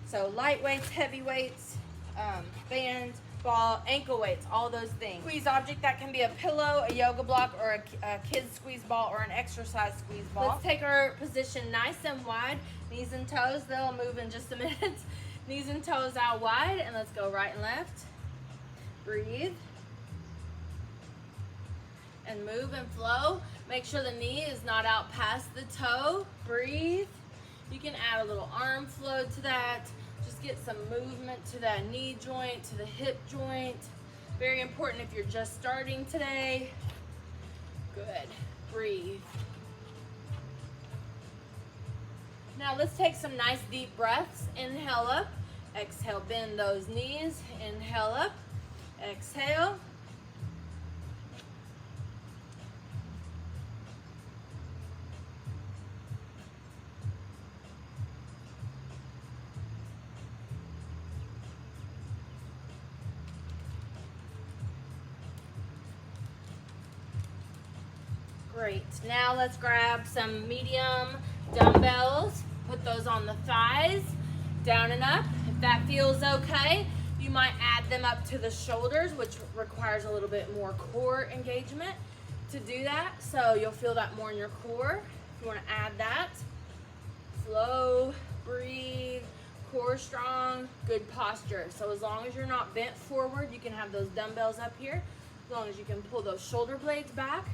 So light weights, heavy weights, band, ball, ankle weights, all those things. Squeeze object, that can be a pillow, a yoga block, or a kid's squeeze ball, or an exercise squeeze ball. Let's take our position nice and wide, knees and toes. They'll move in just a minute. Knees and toes out wide, and let's go right and left. Breathe. And move and flow. Make sure the knee is not out past the toe. Breathe. You can add a little arm flow to that. Just get some movement to that knee joint, to the hip joint. Very important if you're just starting today. Good. Breathe. Now let's take some nice deep breaths. Inhale up. Exhale, bend those knees. Inhale up. Exhale. Great. Now let's grab some medium dumbbells. Put those on the thighs, down and up. If that feels okay, you might add them up to the shoulders, which requires a little bit more core engagement to do that. So you'll feel that more in your core. If you want to add that, flow, breathe, core strong, good posture. So as long as you're not bent forward, you can have those dumbbells up here. As long as you can pull those shoulder blades back.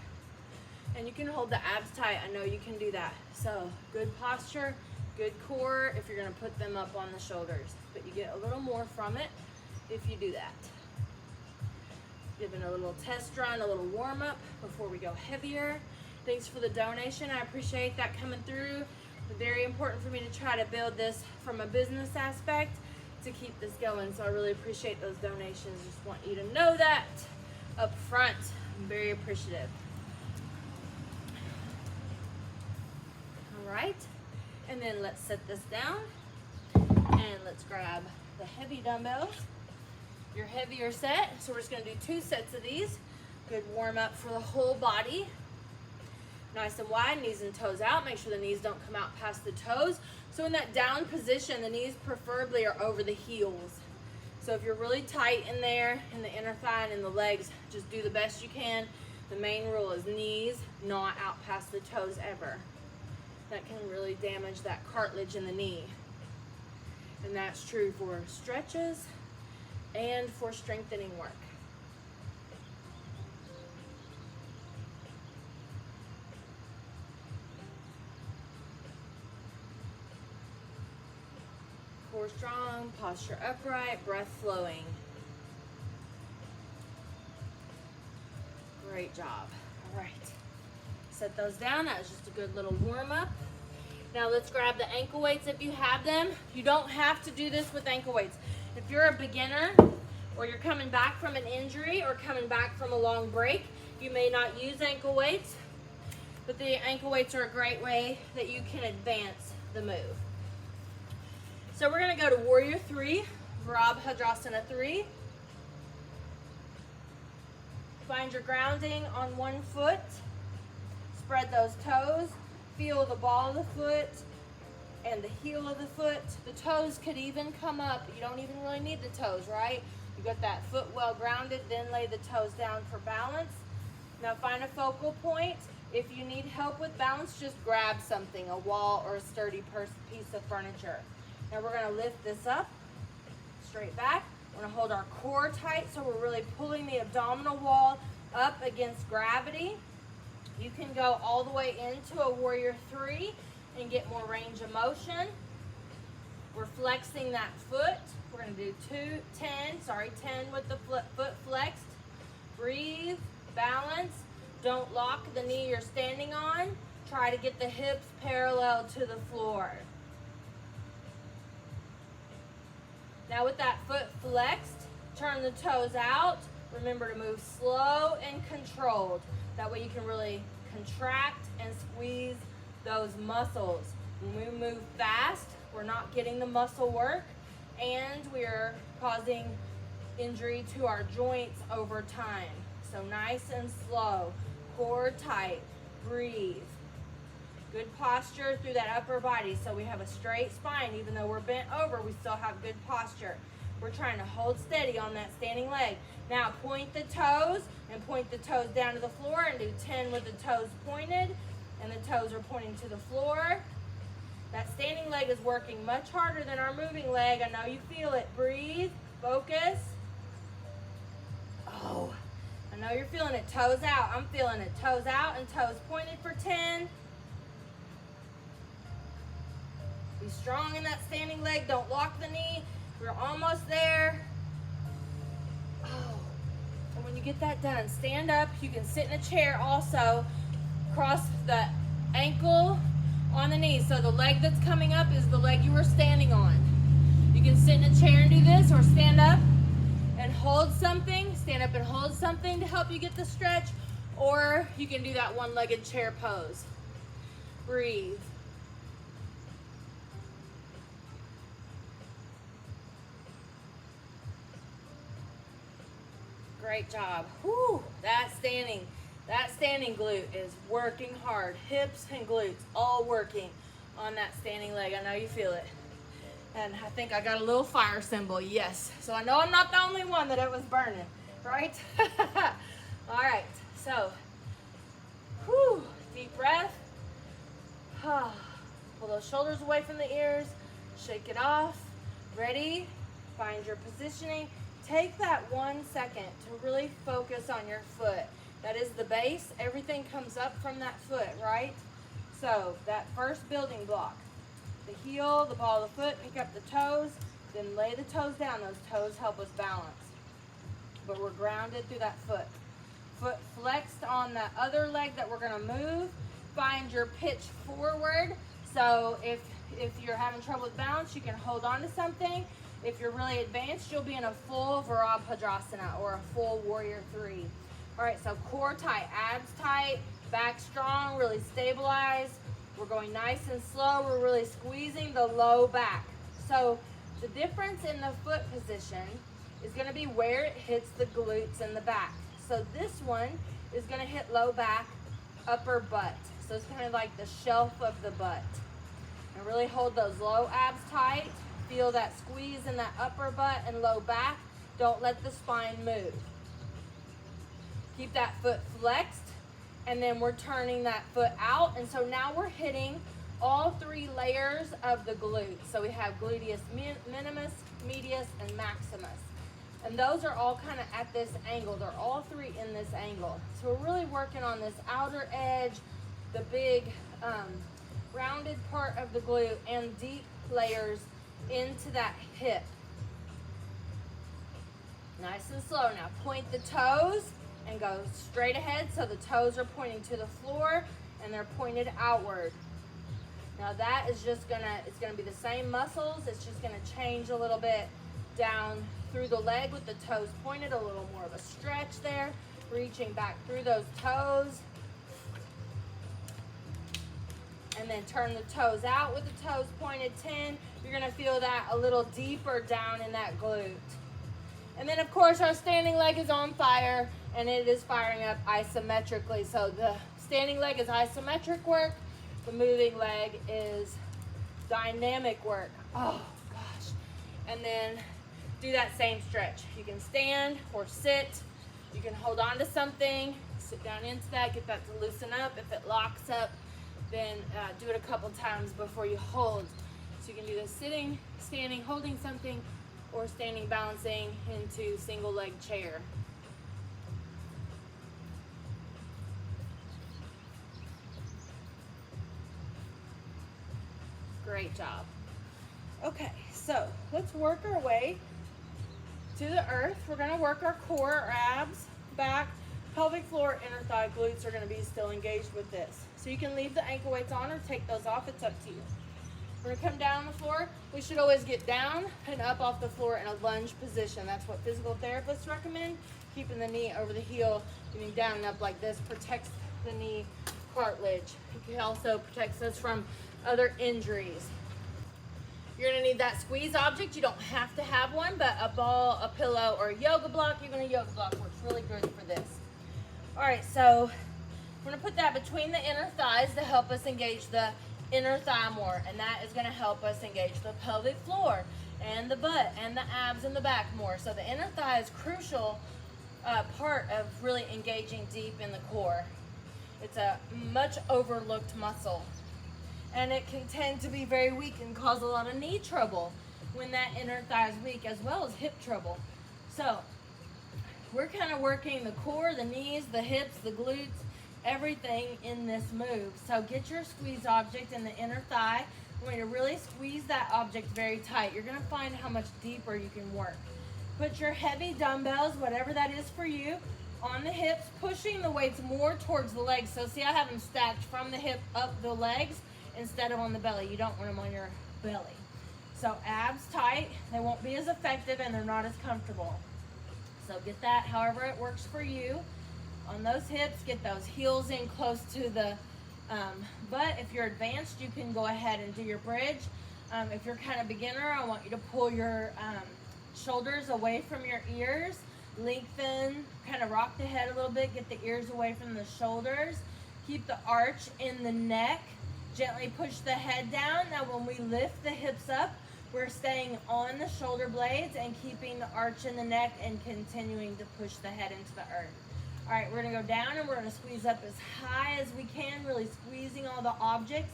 And you can hold the abs tight. I know you can do that. So good posture, good core if you're gonna put them up on the shoulders. But you get a little more from it if you do that. Giving a little test run, a little warm up before we go heavier. Thanks for the donation. I appreciate that coming through. It's very important for me to try to build this from a business aspect to keep this going. So I really appreciate those donations. Just want you to know that up front. I'm very appreciative. Right, and then let's set this down and let's grab the heavy dumbbells, your heavier set. So we're just going to do 2 sets of these. Good warm up for the whole body. Nice and wide, knees and toes out. Make sure the knees don't come out past the toes. So in that down position, the knees preferably are over the heels. So if you're really tight in there, in the inner thigh and in the legs, just do the best you can. The main rule is knees not out past the toes ever. That can really damage that cartilage in the knee. And that's true for stretches and for strengthening work. Core strong, posture upright, breath flowing. Great job. All right. Set those down. That was just a good little warm up. Now let's grab the ankle weights if you have them. You don't have to do this with ankle weights. If you're a beginner or you're coming back from an injury or coming back from a long break, you may not use ankle weights, but the ankle weights are a great way that you can advance the move. So we're going to go to Warrior 3, Virabhadrasana 3. Find your grounding on one foot. Spread those toes, feel the ball of the foot and the heel of the foot. The toes could even come up. You don't even really need the toes, right? You got that foot well grounded, then lay the toes down for balance. Now find a focal point. If you need help with balance, just grab something, a wall or a sturdy piece of furniture. Now we're gonna lift this up, straight back. We're gonna hold our core tight, so we're really pulling the abdominal wall up against gravity. You can go all the way into a Warrior 3 and get more range of motion. We're flexing that foot. We're going to do 10 with the foot flexed. Breathe, balance. Don't lock the knee you're standing on. Try to get the hips parallel to the floor. Now with that foot flexed, turn the toes out. Remember to move slow and controlled. That way you can really contract and squeeze those muscles. When we move fast, we're not getting the muscle work and we're causing injury to our joints over time. So nice and slow, core tight, breathe. Good posture through that upper body. So we have a straight spine. Even though we're bent over, we still have good posture. We're trying to hold steady on that standing leg. Now point the toes and point the toes down to the floor and do 10 with the toes pointed and the toes are pointing to the floor. That standing leg is working much harder than our moving leg. I know you feel it. Breathe, focus. Oh, I know you're feeling it. Toes out. I'm feeling it. Toes out and toes pointed for 10. Be strong in that standing leg. Don't lock the knee. We're almost there. Oh, and when you get that done, stand up. You can sit in a chair also. Cross the ankle on the knee. So the leg that's coming up is the leg you were standing on. You can sit in a chair and do this, or stand up and hold something. Stand up and hold something to help you get the stretch, or you can do that one-legged chair pose. Breathe. Great job. Whew, that standing glute is working hard. Hips and glutes all working on that standing leg. I know you feel it. And I think I got a little fire symbol, yes. So I know I'm not the only one that it was burning, right? All right, so, whew, deep breath. Pull those shoulders away from the ears, shake it off. Ready? Find your positioning. Take that 1 second to really focus on your foot. That is the base. Everything comes up from that foot, right? So that first building block, the heel, the ball of the foot, pick up the toes, then lay the toes down. Those toes help us balance. But we're grounded through that foot. Foot flexed on that other leg that we're gonna move. Find your pitch forward. So if you're having trouble with balance, you can hold on to something. If you're really advanced, you'll be in a full Virabhadrasana or a full warrior 3. All right, so core tight, abs tight, back strong, really stabilized. We're going nice and slow. We're really squeezing the low back. So the difference in the foot position is gonna be where it hits the glutes in the back. So this one is gonna hit low back, upper butt. So it's kind of like the shelf of the butt. And really hold those low abs tight. Feel that squeeze in that upper butt and low back. Don't let the spine move. Keep that foot flexed, and then we're turning that foot out. And so now we're hitting all 3 layers of the glute. So we have gluteus minimus, medius, and maximus. And those are all kind of at this angle. They're all 3 in this angle. So we're really working on this outer edge, the big rounded part of the glute, and deep layers into that hip. Nice and slow. Now point the toes and go straight ahead, so the toes are pointing to the floor and they're pointed outward. Now that is just it's gonna be the same muscles, it's just gonna change a little bit down through the leg with the toes pointed, a little more of a stretch there, reaching back through those toes. And then turn the toes out with the toes pointed 10. You're gonna feel that a little deeper down in that glute. And then of course our standing leg is on fire, and it is firing up isometrically. So the standing leg is isometric work, the moving leg is dynamic work. Oh gosh. And then do that same stretch. You can stand or sit. You can hold on to something, sit down into that, get that to loosen up. If it locks up, then do it a couple times before you hold. So you can do this sitting, standing, holding something, or standing, balancing into single leg chair. Great job. Okay, so let's work our way to the earth. We're gonna work our core, our abs, back, pelvic floor, inner thigh, glutes are gonna be still engaged with this. So you can leave the ankle weights on or take those off, it's up to you. We're gonna come down on the floor. We should always get down and up off the floor in a lunge position. That's what physical therapists recommend. Keeping the knee over the heel, getting down and up like this protects the knee cartilage. It also protects us from other injuries. You're gonna need that squeeze object. You don't have to have one, but a ball, a pillow, or a yoga block. Even a yoga block works really good for this. All right, so We're gonna put that between the inner thighs to help us engage the inner thigh more, and that is gonna help us engage the pelvic floor and the butt and the abs in the back more. So the inner thigh is crucial part of really engaging deep in the core. It's a much overlooked muscle, and it can tend to be very weak and cause a lot of knee trouble when that inner thigh is weak, as well as hip trouble. So we're kind of working the core, the knees, the hips, the glutes, everything in this move. So get your squeeze object in the inner thigh. I want you to really squeeze that object very tight. You're going to find how much deeper you can work. Put your heavy dumbbells, whatever that is for you, on the hips, pushing the weights more towards the legs. So see, I have them stacked from the hip up the legs instead of on the belly. You don't want them on your belly. So abs tight, they won't be as effective and they're not as comfortable. So get that however it works for you. On those hips, get those heels in close to the butt. If you're advanced, you can go ahead and do your bridge. If you're kind of beginner, I want you to pull your shoulders away from your ears, lengthen, kind of rock the head a little bit, get the ears away from the shoulders, keep the arch in the neck, gently push the head down. Now when we lift the hips up, we're staying on the shoulder blades and keeping the arch in the neck and continuing to push the head into the earth. All right, we're gonna go down and we're gonna squeeze up as high as we can, really squeezing all the objects.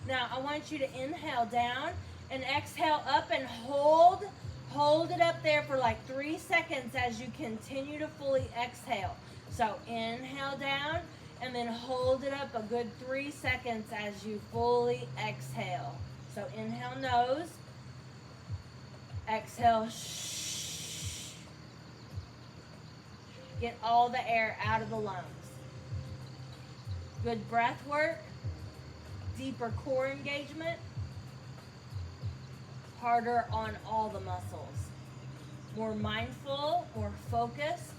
Now I want you to inhale down and exhale up and hold it up there for like 3 seconds as you continue to fully exhale. So inhale down and then hold it up a good 3 seconds as you fully exhale. So inhale nose, exhale shh. Get all the air out of the lungs. Good breath work, deeper core engagement, harder on all the muscles. More mindful, more focused.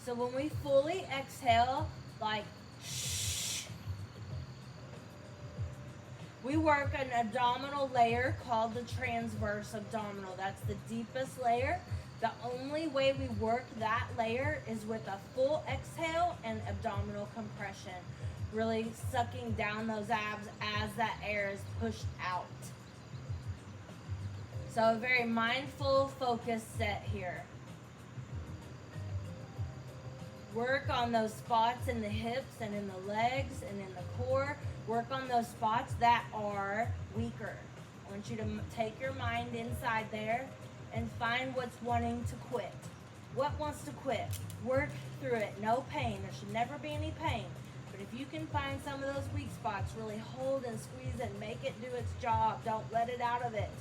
So when we fully exhale, like shh, we work an abdominal layer called the transverse abdominal. That's the deepest layer. The only way we work that layer is with a full exhale and abdominal compression, really sucking down those abs as that air is pushed out. So a very mindful, focused set here. Work on those spots in the hips and in the legs and in the core. Work on those spots that are weaker. I want you to take your mind inside there and find what's wanting to quit. What wants to quit? Work through it. No pain. There should never be any pain. But if you can find some of those weak spots, really hold and squeeze it, make it do its job. Don't let it out of it.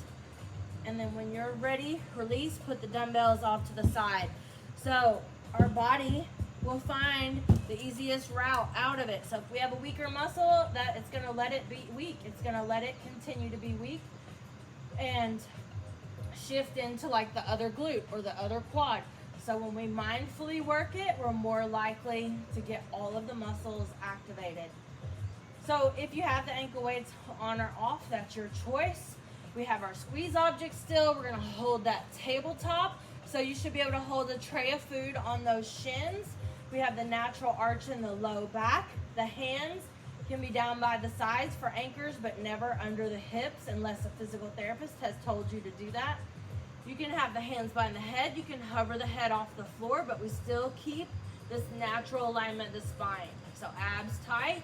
And then when you're ready, release, put the dumbbells off to the side. So our body will find the easiest route out of it. So if we have a weaker muscle, that it's going to let it be weak. It's going to let it continue to be weak and shift into like the other glute or the other quad. So when we mindfully work it, we're more likely to get all of the muscles activated. So if you have the ankle weights on or off, that's your choice. We have our squeeze object still. We're going to hold that tabletop. So you should be able to hold a tray of food on those shins. We have the natural arch in the low back. The hands can be down by the sides for anchors, but never under the hips unless a physical therapist has told you to do that. You can have the hands by the head. You can hover the head off the floor, but we still keep this natural alignment of the spine. So abs tight,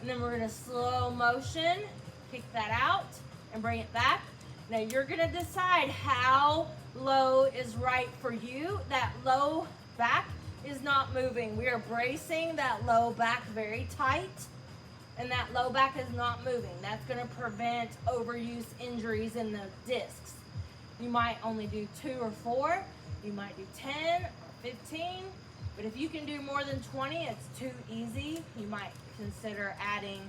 and then we're gonna slow motion, kick that out and bring it back. Now you're gonna decide how low is right for you. That low back is not moving. We are bracing that low back very tight, and that low back is not moving. That's going to prevent overuse injuries in the discs. You might only do 2 or 4. You might do 10 or 15. But if you can do more than 20, it's too easy. You might consider adding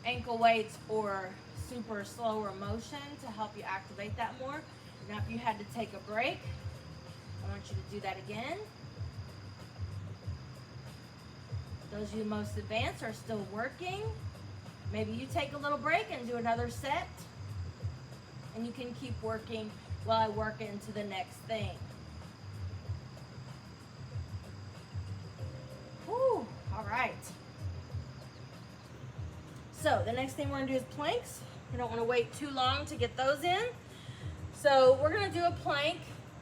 ankle weights or super slower motion to help you activate that more. Now if you had to take a break, I want you to do that again. Those of you most advanced are still working. Maybe you take a little break and do another set. And you can keep working while I work into the next thing. Whew, all right. So the next thing we're gonna do is planks. We don't wanna wait too long to get those in. So we're gonna do a plank,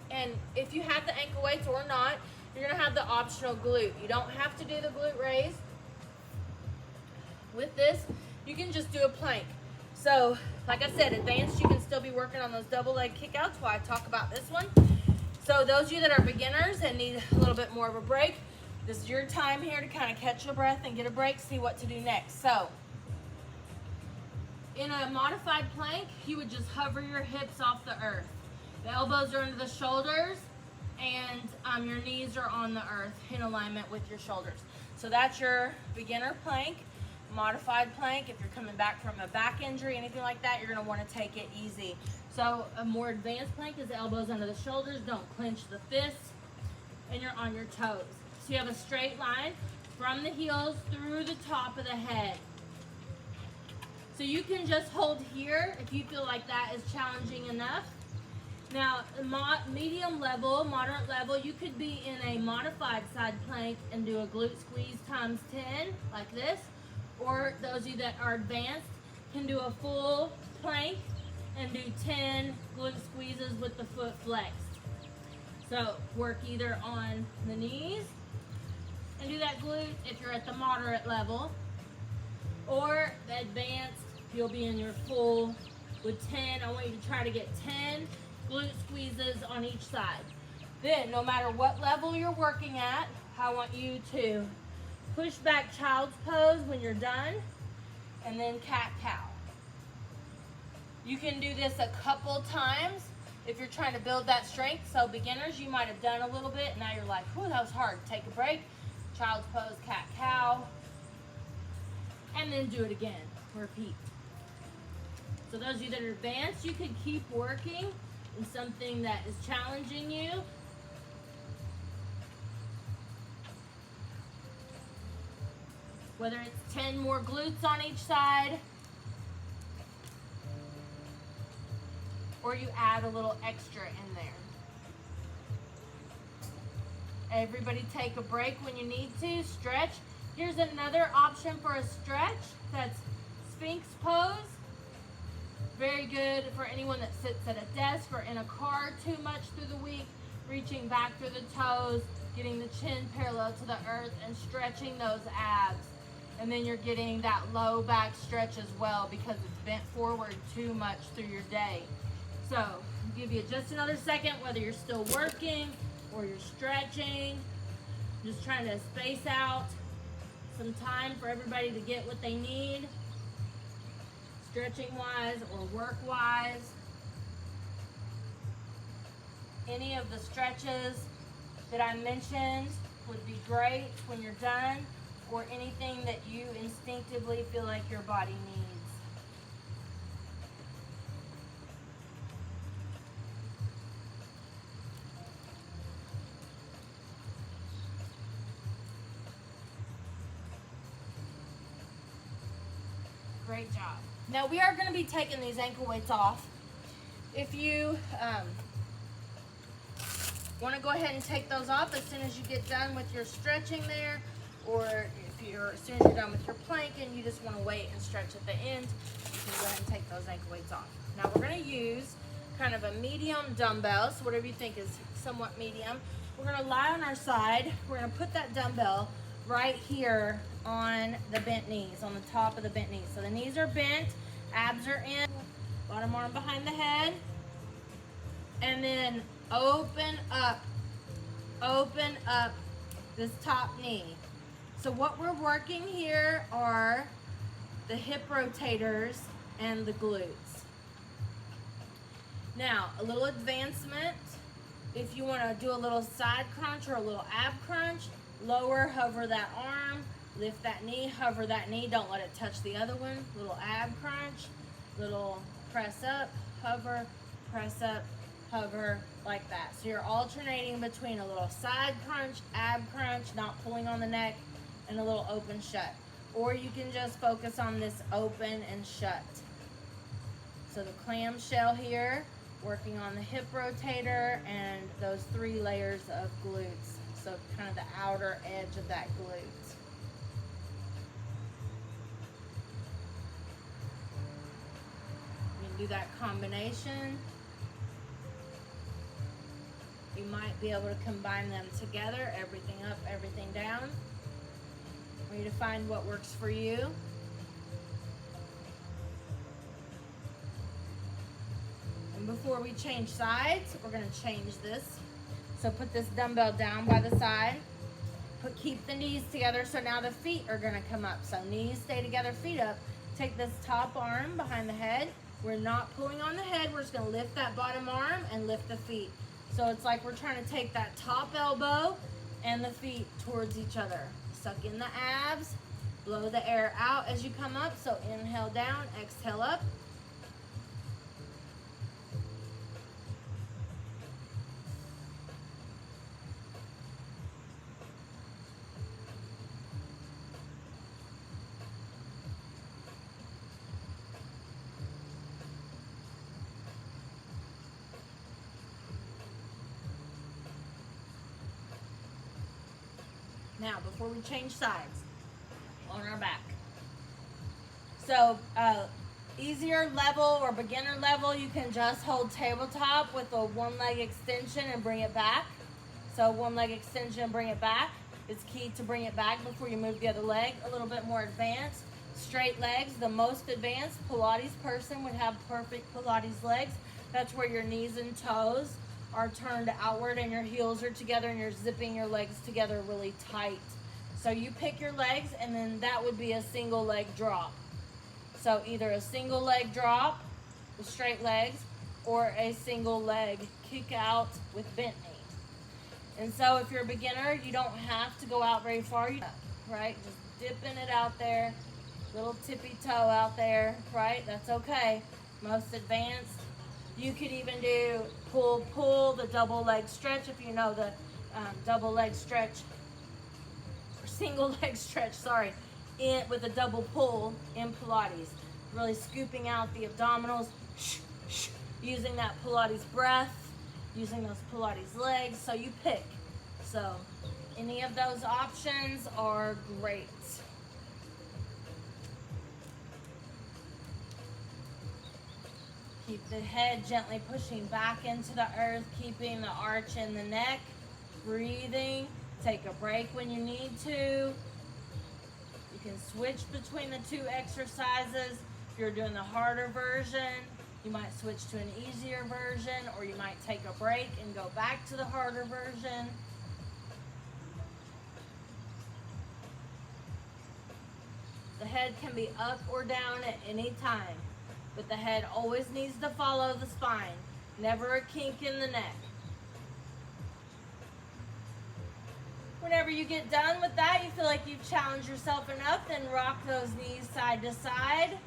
and if you have the ankle weights or not, you're gonna have the optional glute. You don't have to do the glute raise. With this, you can just do a plank. So, like I said, advanced, you can still be working on those double leg kickouts while I talk about this one. So those of you that are beginners and need a little bit more of a break, this is your time here to kind of catch your breath and get a break, see what to do next. So, in a modified plank, you would just hover your hips off the earth. The elbows are under the shoulders, and your knees are on the earth in alignment with your shoulders. So that's your beginner plank. Modified plank, if you're coming back from a back injury, anything like that, you're going to want to take it easy. So a more advanced plank is the elbows under the shoulders, don't clench the fists, and you're on your toes. So you have a straight line from the heels through the top of the head. So you can just hold here if you feel like that is challenging enough. Now, medium level, moderate level, you could be in a modified side plank and do a glute squeeze times 10, like this. Or those of you that are advanced can do a full plank and do 10 glute squeezes with the foot flexed. So work either on the knees and do that glute if you're at the moderate level, or the advanced, you'll be in your full with 10. I want you to try to get 10 glute squeezes on each side. Then, no matter what level you're working at, I want you to push back child's pose when you're done, and then cat-cow. You can do this a couple times if you're trying to build that strength. So beginners, you might have done a little bit, now you're like, whew, that was hard. Take a break, child's pose, cat-cow, and then do it again. Repeat. So those of you that are advanced, you could keep working in something that is challenging you. Whether it's 10 more glutes on each side, or you add a little extra in there. Everybody take a break when you need to. Stretch. Here's another option for a stretch. That's Sphinx pose. Very good for anyone that sits at a desk or in a car too much through the week. Reaching back through the toes, getting the chin parallel to the earth, and stretching those abs. And then you're getting that low back stretch as well because it's bent forward too much through your day. So I'll give you just another second, whether you're still working or you're stretching. Just trying to space out some time for everybody to get what they need, stretching wise or work wise. Any of the stretches that I mentioned would be great when you're done, or anything that you instinctively feel like your body needs. Great job. Now we are going to be taking these ankle weights off. If you want to go ahead and take those off as soon as you get done with your stretching there, or if you're, as soon as you're done with your plank and you just want to wait and stretch at the end, you can go ahead and take those ankle weights off. Now we're going to use kind of a medium dumbbell, so whatever you think is somewhat medium. We're going to lie on our side. We're going to put that dumbbell right here on the bent knees, on the top of the bent knees. So the knees are bent, abs are in, bottom arm behind the head, and then open up this top knee. So what we're working here are the hip rotators and the glutes. Now, a little advancement. If you want to do a little side crunch or a little ab crunch, lower, hover that arm, lift that knee, hover that knee, don't let it touch the other one. Little ab crunch, little press up, hover, press up, hover like that. So you're alternating between a little side crunch, ab crunch, not pulling on the neck, and a little open shut. Or you can just focus on this open and shut. So the clamshell here, working on the hip rotator and those 3 layers of glutes. So kind of the outer edge of that glute. You can do that combination. You might be able to combine them together, everything up, everything down. I want you to find what works for you. And before we change sides, we're going to change this. So put this dumbbell down by the side. Keep the knees together, so now the feet are going to come up. So knees stay together, feet up. Take this top arm behind the head. We're not pulling on the head. We're just going to lift that bottom arm and lift the feet. So it's like we're trying to take that top elbow and the feet towards each other. Suck in the abs, blow the air out as you come up. So inhale down, exhale up. Now, before we change sides, on our back. So, easier level or beginner level, you can just hold tabletop with a 1-leg extension and bring it back. So 1-leg extension and bring it back. It's key to bring it back before you move the other leg. A little bit more advanced. Straight legs, the most advanced Pilates person would have perfect Pilates legs. That's where your knees and toes are turned outward and your heels are together and you're zipping your legs together really tight. So you pick your legs and then that would be a single leg drop. So either a single leg drop with straight legs or a single leg kick out with bent knee. And so if you're a beginner, you don't have to go out very far, right? Just dipping it out there, little tippy toe out there, right? That's okay. Most advanced. You could even do pull, the double leg stretch, if you know the double leg stretch, or single leg stretch, sorry, with a double pull in Pilates. Really scooping out the abdominals, using that Pilates breath, using those Pilates legs, so you pick. So any of those options are great. Keep the head gently pushing back into the earth, keeping the arch in the neck, breathing. Take a break when you need to. You can switch between the 2 exercises. If you're doing the harder version, you might switch to an easier version, or you might take a break and go back to the harder version. The head can be up or down at any time, but the head always needs to follow the spine. Never a kink in the neck. Whenever you get done with that, you feel like you've challenged yourself enough, then rock those knees side to side.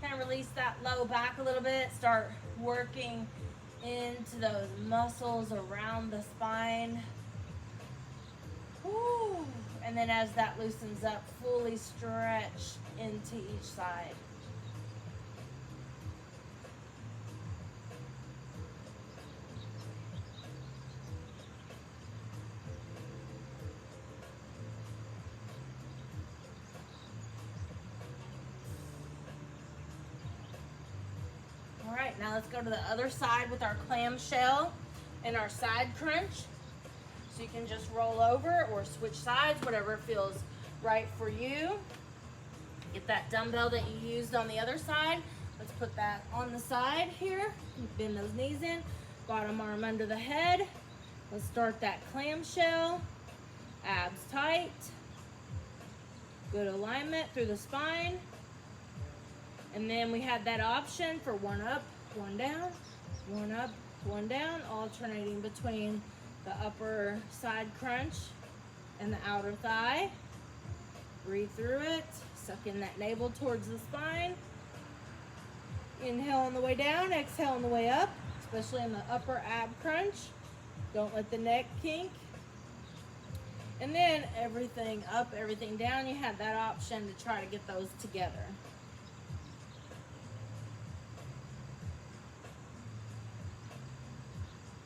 Kind of release that low back a little bit. Start working into those muscles around the spine. Woo. And then as that loosens up, fully stretch into each side. All right, now let's go to the other side with our clamshell and our side crunch. So you can just roll over or switch sides, whatever feels right for you. Get that dumbbell that you used on the other side. Let's put that on the side here. Bend those knees in. Bottom arm under the head. Let's start that clamshell. Abs tight. Good alignment through the spine. And then we had that option for 1 up, 1 down, 1 up, 1 down, alternating between the upper side crunch and the outer thigh. Breathe through it. Suck in that navel towards the spine. Inhale on the way down, exhale on the way up. especially in the upper ab crunch. Don't let the neck kink. And then everything up, everything down, you have that option to try to get those together.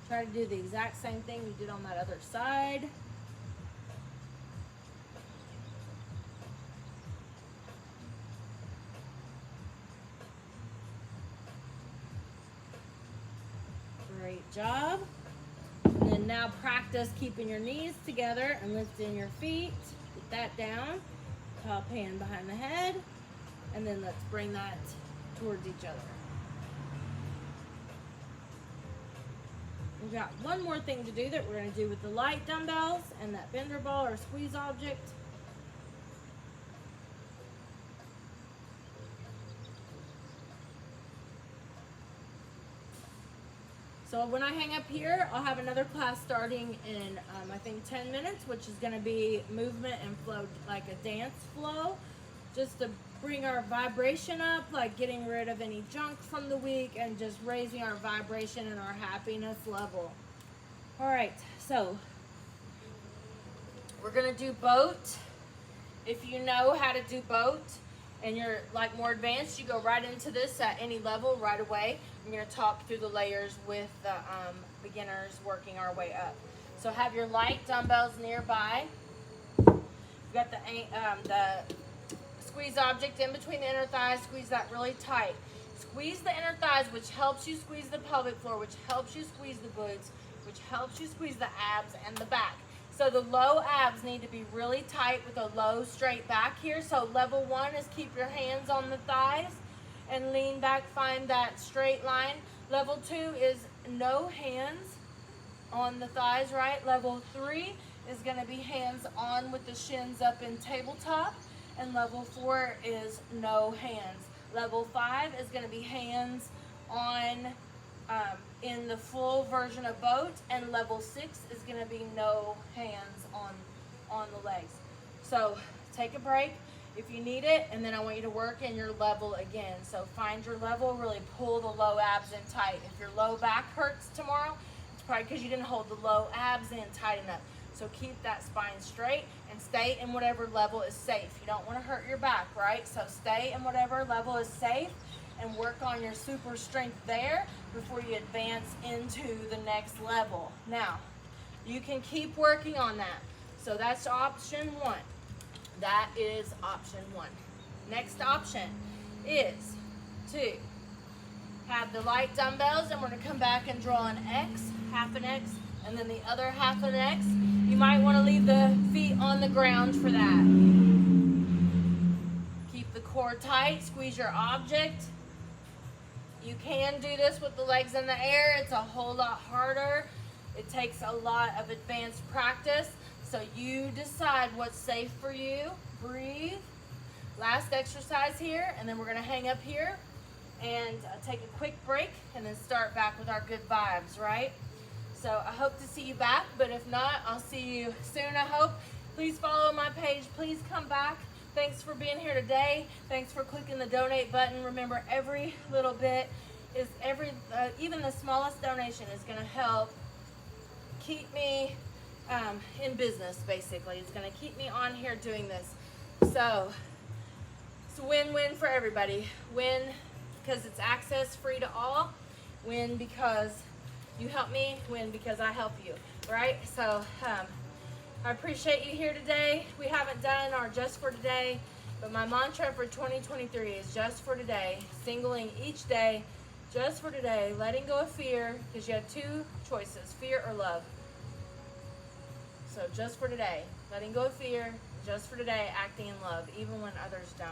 Try to do the exact same thing you did on that other side. Great job. And then now practice keeping your knees together and lifting your feet. Get that down. Top hand behind the head. And then let's bring that towards each other. We've got one more thing to do that we're going to do with the light dumbbells and that bender ball or squeeze object. So when I hang up here, I'll have another class starting in, I think 10 minutes, which is gonna be movement and flow, like a dance flow, just to bring our vibration up, like getting rid of any junk from the week and just raising our vibration and our happiness level. All right, so we're gonna do boat. If you know how to do boat and you're like more advanced, you go right into this at any level right away. I'm going to talk through the layers with the beginners working our way up. So have your light dumbbells nearby. You've got the squeeze object in between the inner thighs. Squeeze that really tight. Squeeze the inner thighs, which helps you squeeze the pelvic floor, which helps you squeeze the glutes, which helps you squeeze the abs and the back. So the low abs need to be really tight with a low straight back here. So level 1 is keep your hands on the thighs and lean back, find that straight line. Level 2 is no hands on the thighs, right? Level 3 is gonna be hands on with the shins up in tabletop. And level 4 is no hands. Level 5 is gonna be hands on in the full version of boat. And level 6 is gonna be no hands on the legs. So take a break if you need it, and then I want you to work in your level again. So find your level, really pull the low abs in tight. If your low back hurts tomorrow, it's probably because you didn't hold the low abs in tight enough. So keep that spine straight and stay in whatever level is safe. You don't want to hurt your back, right? So stay in whatever level is safe and work on your super strength there before you advance into the next level. Now, you can keep working on that. So that's option 1. That is option 1. Next option is to have the light dumbbells, and we're going to come back and draw an X, half an X, and then the other half an X. You might want to leave the feet on the ground for that. Keep the core tight, squeeze your object. You can do this with the legs in the air. It's a whole lot harder. It takes a lot of advanced practice. So you decide what's safe for you. Breathe. Last exercise here, and then we're going to hang up here and take a quick break and then start back with our good vibes, right? So I hope to see you back, but if not, I'll see you soon, I hope. Please follow my page. Please come back. Thanks for being here today. Thanks for clicking the donate button. Remember, every little bit is even the smallest donation is going to help keep me in business, basically. It's going to keep me on here doing this. So it's a win-win for everybody. Win because it's access free to all. Win because you help me. Win because I help you, right? So I appreciate you here today. We haven't done our just for today, but my mantra for 2023 is just for today. Singling each day, just for today, letting go of fear, because you have 2 choices, fear or love. So just for today, letting go of fear, just for today, acting in love, even when others don't.